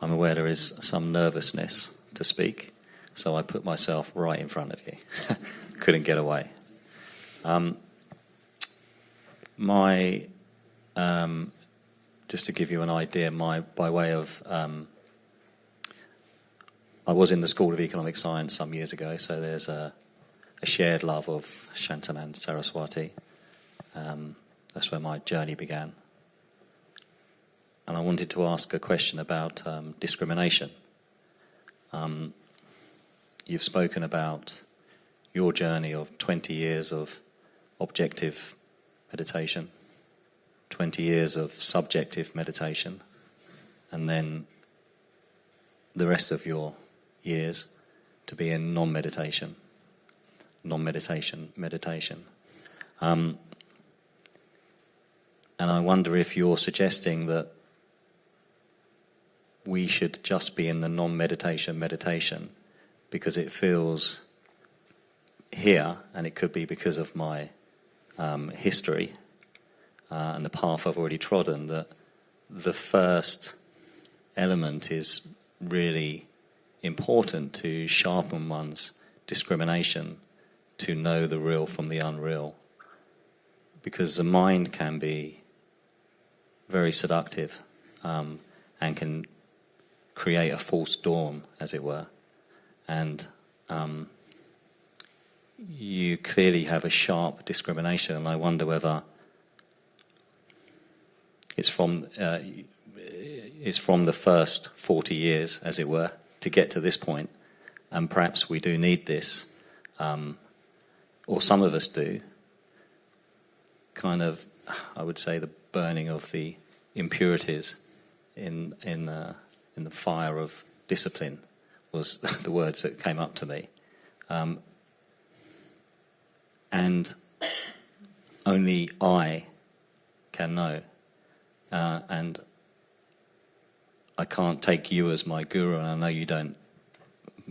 I'm aware there is some nervousness to speak, so I put myself right in front of you. Couldn't get away. Just to give you an idea, by way of... I was in the School of Economic Science some years ago, so there's a shared love of Chit Ananda Saraswati. That's where my journey began. And I wanted to ask a question about discrimination. You've spoken about your journey of 20 years of objective meditation, 20 years of subjective meditation, and then the rest of your years to be in non-meditation, meditation. And I wonder if you're suggesting that we should just be in the meditation because it feels here, and it could be because of my history and the path I've already trodden, that the first element is really important to sharpen one's discrimination, to know the real from the unreal. Because the mind can be very seductive and can create a false dawn, as it were. And you clearly have a sharp discrimination, and I wonder whether it's from the first 40 years, as it were, to get to this point, and perhaps we do need this, or some of us do, kind of, I would say, the burning of the impurities in the fire of discipline was the words that came up to me. And only I can know. And I can't take you as my guru, and I know you don't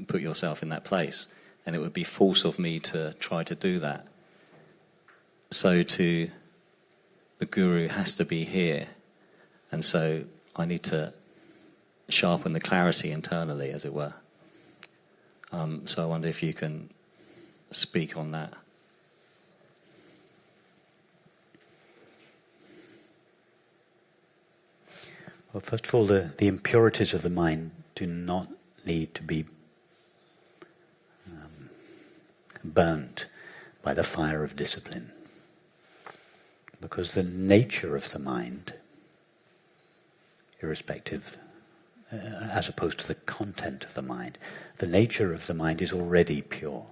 put yourself in that place. And it would be false of me to try to do that. So the guru has to be here. And so I need to sharpen the clarity internally, as it were. So I wonder if you can speak on that. Well, first of all, the impurities of the mind do not need to be burnt by the fire of discipline. Because the nature of the mind, irrespective, as opposed to the content of the mind, the nature of the mind is already pure.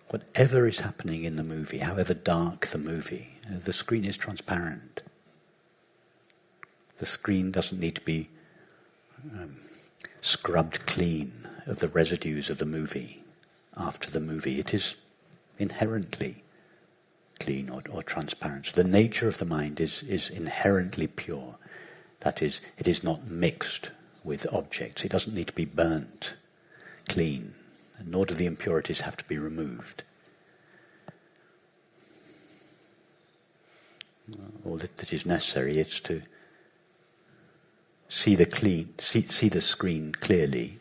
Whatever is happening in the movie, however dark the movie, the screen is transparent. The screen doesn't need to be scrubbed clean of the residues of the movie after the movie. It is inherently clean or transparent. So the nature of the mind is inherently pure. That is, it is not mixed with objects. It doesn't need to be burnt clean, nor do the impurities have to be removed. All that is necessary is to see the screen clearly,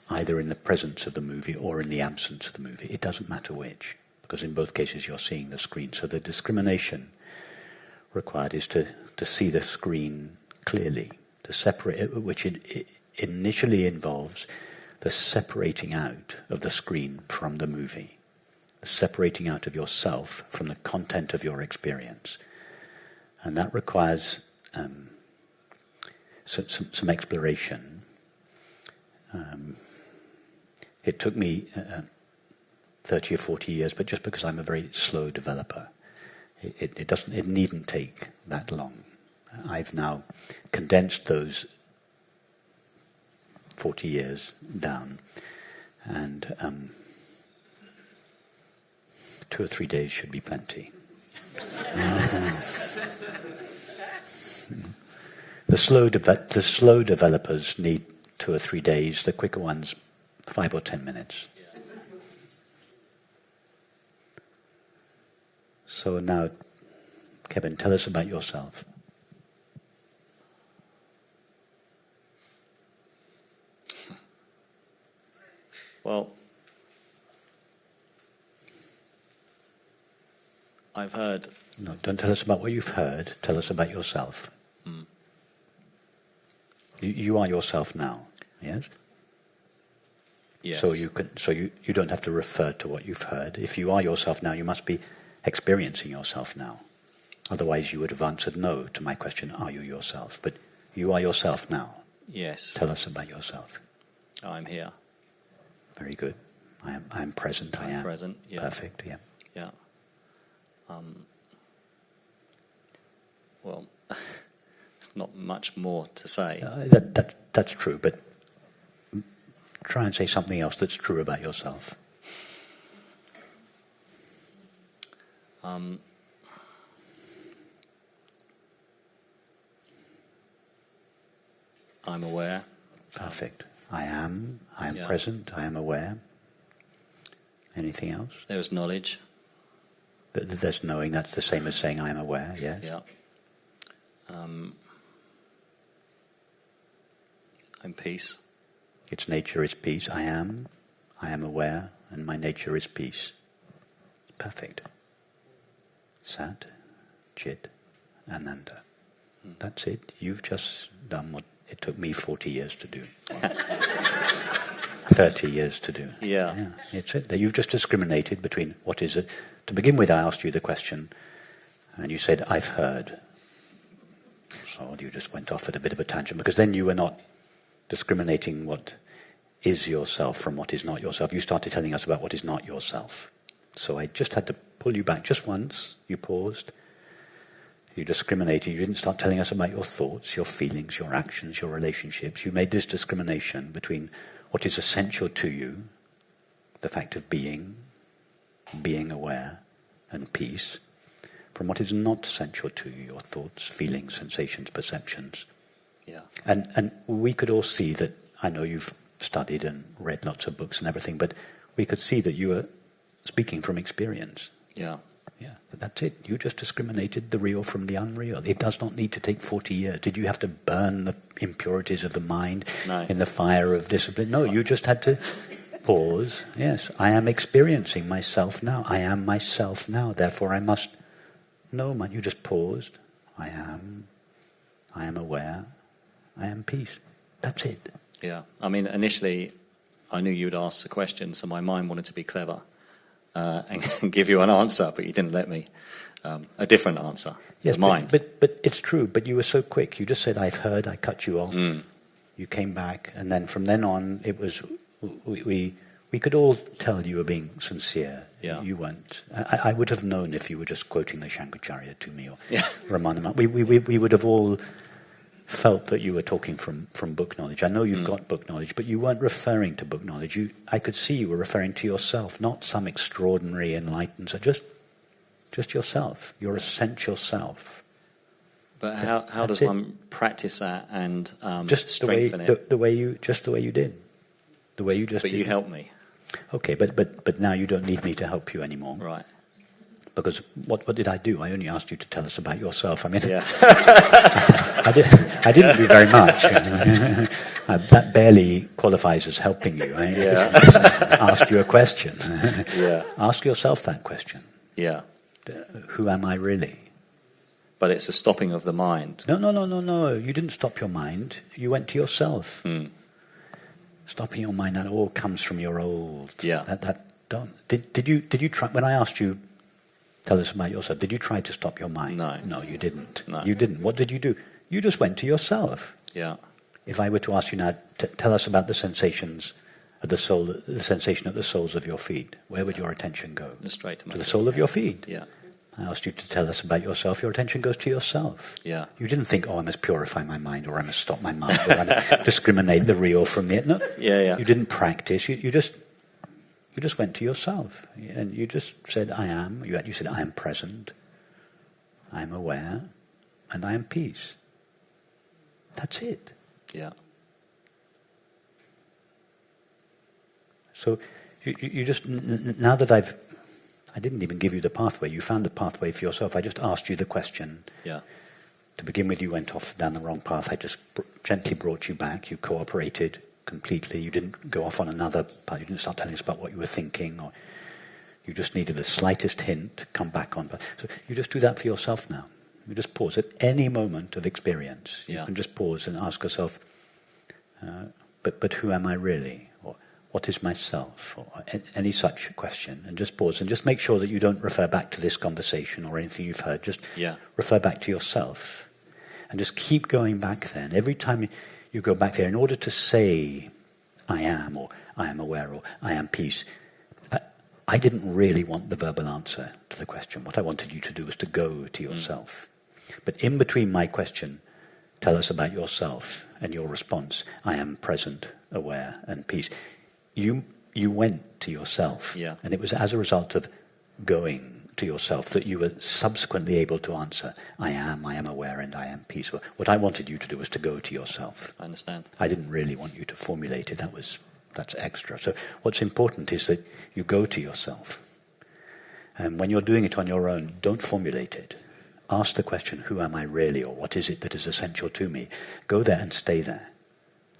either in the presence of the movie or in the absence of the movie. It doesn't matter which, because in both cases you're seeing the screen. So the discrimination required is to see the screen clearly, to separate it, which it initially involves the separating out of the screen from the movie, the separating out of yourself from the content of your experience. And that requires some exploration. It took me 30 or 40 years, but just because I'm a very slow developer, it needn't take that long. I've now condensed those 40 years down, and 2 or 3 days should be plenty. The slow developers need 2 or 3 days. The quicker ones, 5 or 10 minutes. So now, Kevin, tell us about yourself. Well, I've heard... No, don't tell us about what you've heard. Tell us about yourself. Mm. You are yourself now, yes? Yes. So you don't have to refer to what you've heard. If you are yourself now, you must be experiencing yourself now. Otherwise you would have answered no to my question, are you yourself? But you are yourself now. Yes. Tell us about yourself. I'm here. Very good. I am present. I am present. Yeah. Perfect. Yeah. Yeah. Well, there's not much more to say. That's true, but try and say something else that's true about yourself. I'm aware. Perfect. I am Yeah. present. I am aware. Anything else? There is knowledge. There's knowing. That's the same as saying I am aware. Yes. Yeah. I'm peace. Its nature is peace. I am aware, and my nature is peace. Perfect. Sat, Chit, Ananda. That's it. You've just done what it took me 40 years to do. 30 years to do. Yeah. It's it. You've just discriminated between what is it. To begin with, I asked you the question, and you said, I've heard. So you just went off at a bit of a tangent, because then you were not discriminating what is yourself from what is not yourself. You started telling us about what is not yourself. So I just had to pull you back just once. You paused. You discriminated. You didn't start telling us about your thoughts, your feelings, your actions, your relationships. You made this discrimination between what is essential to you, the fact of being aware, and peace, from what is not essential to you, your thoughts, feelings, sensations, perceptions. Yeah. And we could all see that, I know you've studied and read lots of books and everything, but we could see that you were speaking from experience. Yeah. Yeah, but that's it. You just discriminated the real from the unreal. It does not need to take 40 years. Did you have to burn the impurities of the mind in the fire of discipline? No, you just had to pause. Yes, I am experiencing myself now. I am myself now. Therefore I must know. You just paused. I am aware. I am peace. That's it. Yeah. I mean, initially, I knew you'd ask the question, so my mind wanted to be clever and give you an answer, but you didn't let me. A different answer. Yes, the mind. But it's true. But you were so quick. You just said, I've heard, I cut you off. You came back, and then from then on, it was, we could all tell you were being sincere. Yeah. You weren't. I would have known if you were just quoting the Shankaracharya to me, or Ramana. We would have all felt that you were talking from book knowledge. I know you've got book knowledge, but you weren't referring to book knowledge. I could see you were referring to yourself, not some extraordinary enlightened, just yourself, your essential self. But how does one practice that and just strengthen it? The way you did. The way you just But did. you helped me. Okay, but now you don't need me to help you anymore. Right. Because what did I do? I only asked you to tell us about yourself. I mean, Yeah. I didn't do very much. That barely qualifies as helping you. I just asked you a question. Ask yourself that question. Yeah. Who am I really? But it's a stopping of the mind. No. You didn't stop your mind. You went to yourself. Stopping your mind, that all comes from your old. Yeah. Did you try, when I asked you, tell us about yourself, did you try to stop your mind? No. No, you didn't. No. You didn't. What did you do? You just went to yourself. Yeah. If I were to ask you now, tell us about the sensations of the soul, the sensation at the soles of your feet, where would your attention go? Straight to my To the feet. sole of your feet. Yeah. I asked you to tell us about yourself, your attention goes to yourself. Yeah. You didn't think, I must purify my mind, or I must stop my mind, or I must discriminate the real from the... No. Yeah. You didn't practice, you just went to yourself, and you just said, I am. You said, I am present, I am aware, and I am peace. That's it. Yeah. So you just, now that I didn't even give you the pathway, you found the pathway for yourself. I just asked you the question. Yeah. To begin with, you went off down the wrong path. I just gently brought you back. You cooperated. completely. You didn't go off on another part. You didn't start telling us about what you were thinking, or you just needed the slightest hint to come back on. So you just do that for yourself now. You just pause at any moment of experience. You can just pause and ask yourself, but who am I really? Or what is myself? Or any such question. And just pause and just make sure that you don't refer back to this conversation or anything you've heard. Just refer back to yourself. And just keep going back then. Every time you go back there, in order to say, I am, or I am aware, or I am peace, I didn't really want the verbal answer to the question. What I wanted you to do was to go to yourself. But in between my question, tell us about yourself, and your response, I am present, aware, and peace. You went to yourself. And it was as a result of going to yourself that you were subsequently able to answer, I am aware, and I am peace. What I wanted you to do was to go to yourself. I understand. I didn't really want you to formulate it. That's extra. So what's important is that you go to yourself. And when you're doing it on your own, don't formulate it. Ask the question, who am I really, or what is it that is essential to me? Go there and stay there.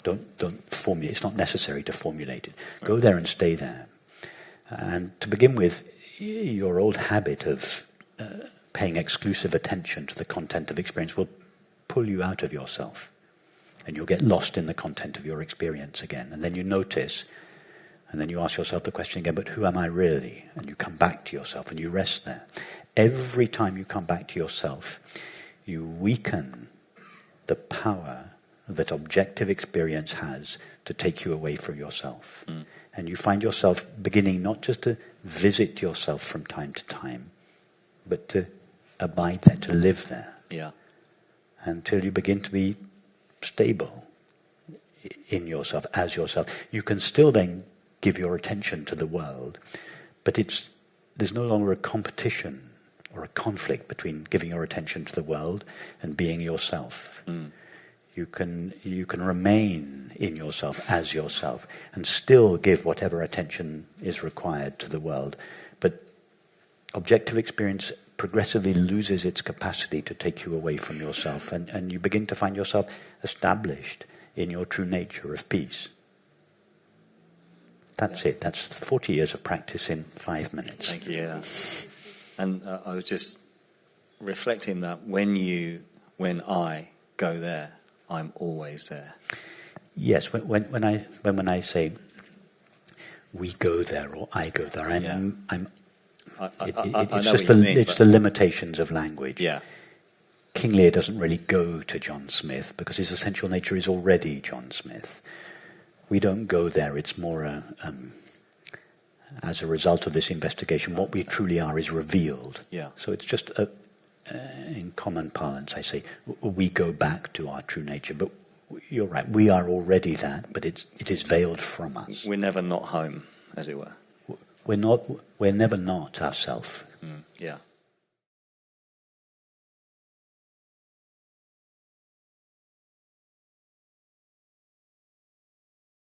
Don't formulate. It's not necessary to formulate it. Go there and stay there. And to begin with, your old habit of paying exclusive attention to the content of experience will pull you out of yourself. And you'll get lost in the content of your experience again. And then you notice, and then you ask yourself the question again, but who am I really? And you come back to yourself and you rest there. Every time you come back to yourself, you weaken the power that objective experience has to take you away from yourself. And you find yourself beginning not just to visit yourself from time to time, but to abide there, to live there. Until you begin to be stable in yourself, as yourself. You can still then give your attention to the world, but there's no longer a competition or a conflict between giving your attention to the world and being yourself. You can remain in yourself as yourself and still give whatever attention is required to the world. But objective experience progressively loses its capacity to take you away from yourself, and you begin to find yourself established in your true nature of peace. That's it. That's 40 years of practice in 5 minutes. Thank you. And I was just reflecting that when I go there, I'm always there. Yes, when I say we go there or I go there, it's the limitations of language. King Lear doesn't really go to John Smith because his essential nature is already John Smith. We don't go there. It's more as a result of this investigation, what we truly are is revealed. So it's just in common parlance, I say, we go back to our true nature. But you're right, we are already that, but it is veiled from us. We're never not home, as it were. We're never not ourself.